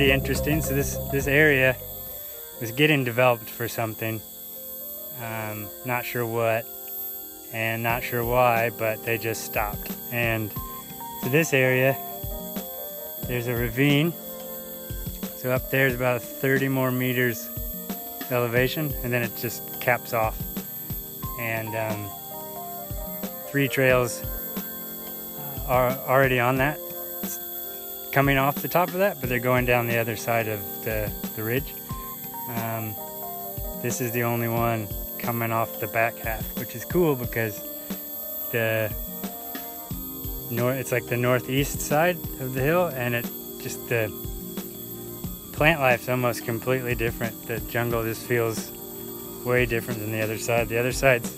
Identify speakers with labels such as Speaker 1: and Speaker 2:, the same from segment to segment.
Speaker 1: pretty interesting. So this area was getting developed for something. Not sure what and not sure why, but they just stopped. And so this area, there's a ravine. So up there's about 30 more meters elevation, and then it just caps off. And 3 trails are already on that, coming off the top of that, but they're going down the other side of the ridge. This is the only one coming off the back half, which is cool because it's like the northeast side of the hill, and it just, the plant life's almost completely different. The jungle just feels way different than the other side. The other side's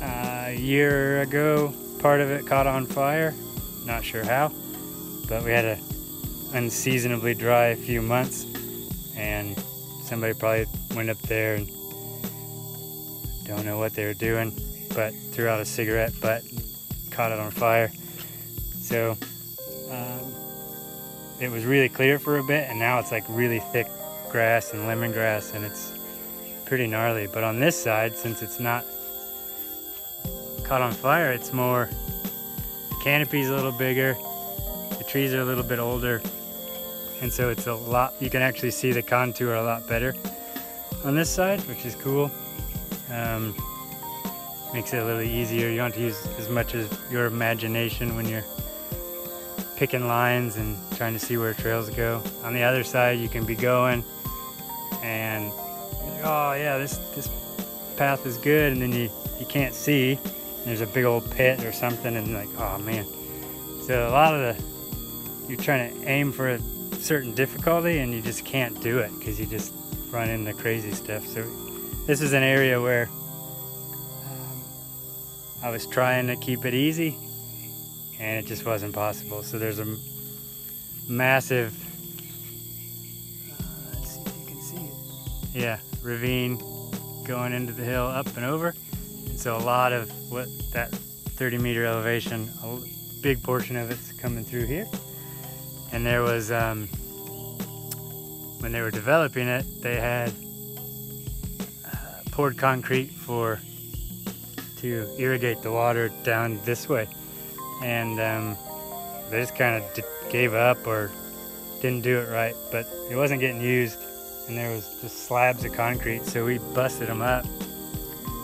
Speaker 1: a year ago, part of it caught on fire. Not sure how, but we had a unseasonably dry few months, and somebody probably went up there and don't know what they were doing, but threw out a cigarette butt and caught it on fire. So it was really clear for a bit, and now it's like really thick grass and lemongrass, and it's pretty gnarly. But on this side, since it's not caught on fire, it's more, the canopy's a little bigger, the trees are a little bit older, and so it's a lot, you can actually see the contour a lot better on this side, which is cool. Makes it a little easier. You don't have to use as much as your imagination when you're picking lines and trying to see where trails go. On the other side, you can be going and you're like, oh yeah, this path is good, and then you can't see, and there's a big old pit or something, and you're like, oh man. So a lot of you're trying to aim for a certain difficulty, and you just can't do it because you just run into crazy stuff. So this is an area where I was trying to keep it easy, and it just wasn't possible. So there's a massive, let's see if you can see it. Yeah, ravine going into the hill up and over. And so a lot of what that 30-meter elevation, a big portion of it's coming through here. And there was, when they were developing it, they had poured concrete to irrigate the water down this way, and they just kind of gave up or didn't do it right, but it wasn't getting used, and there was just slabs of concrete, so we busted them up.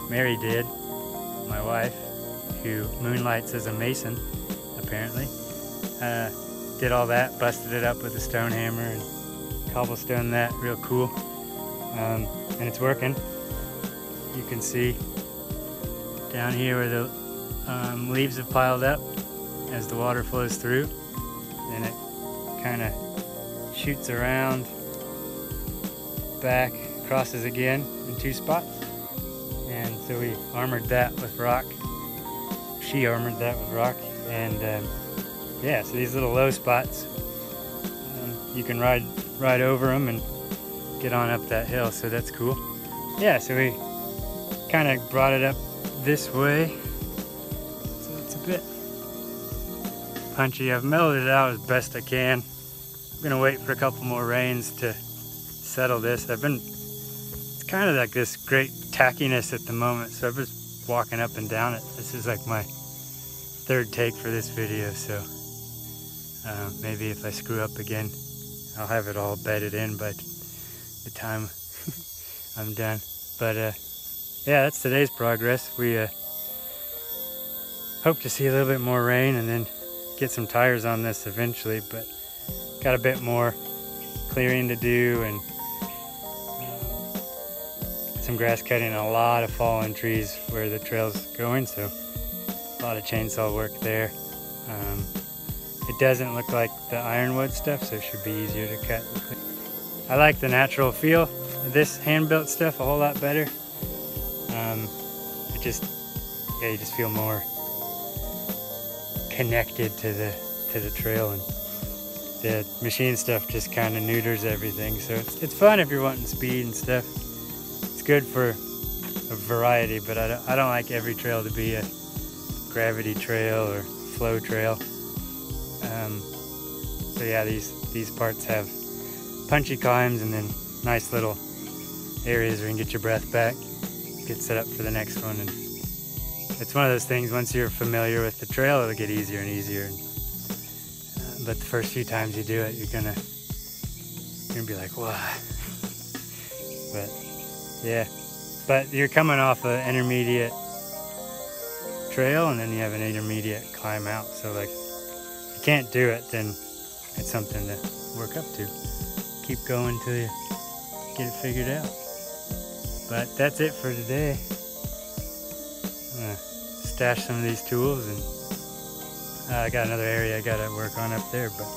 Speaker 1: Mary did, my wife, who moonlights as a mason apparently, did all that, busted it up with a stone hammer and cobblestone that real cool, and it's working. You can see down here where the leaves have piled up as the water flows through, and it kind of shoots around back, crosses again in 2 spots, and so we armored that with rock. She armored that with rock, and yeah, so these little low spots, you can ride over them and get on up that hill, so that's cool. Yeah, so we kind of brought it up this way, so it's a bit punchy. I've mellowed it out as best I can. I'm gonna wait for a couple more rains to settle this. It's kind of like this great tackiness at the moment, so I'm just walking up and down it. This is like my 3rd take for this video, so maybe if I screw up again, I'll have it all bedded in by the time I'm done. But yeah, that's today's progress. We hope to see a little bit more rain and then get some tires on this eventually, but got a bit more clearing to do, and some grass cutting and a lot of fallen trees where the trail's going, so a lot of chainsaw work there. It doesn't look like the ironwood stuff, so it should be easier to cut. I like the natural feel of this hand-built stuff a whole lot better. It just, yeah, you just feel more connected to the trail, and the machine stuff just kind of neuters everything. So it's fun if you're wanting speed and stuff. It's good for a variety, but I don't like every trail to be a gravity trail or flow trail. So yeah, these parts have punchy climbs and then nice little areas where you can get your breath back, get set up for the next one. And it's one of those things, once you're familiar with the trail, it'll get easier and easier. But the first few times you do it, you're gonna be like, why? But yeah, but you're coming off an intermediate trail and then you have an intermediate climb out. So like, if you can't do it, then it's something to work up to. Keep going till you get it figured out. But that's it for today. I'm gonna stash some of these tools, and I got another area I gotta work on up there, but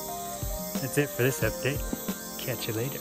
Speaker 1: that's it for this update. Catch you later.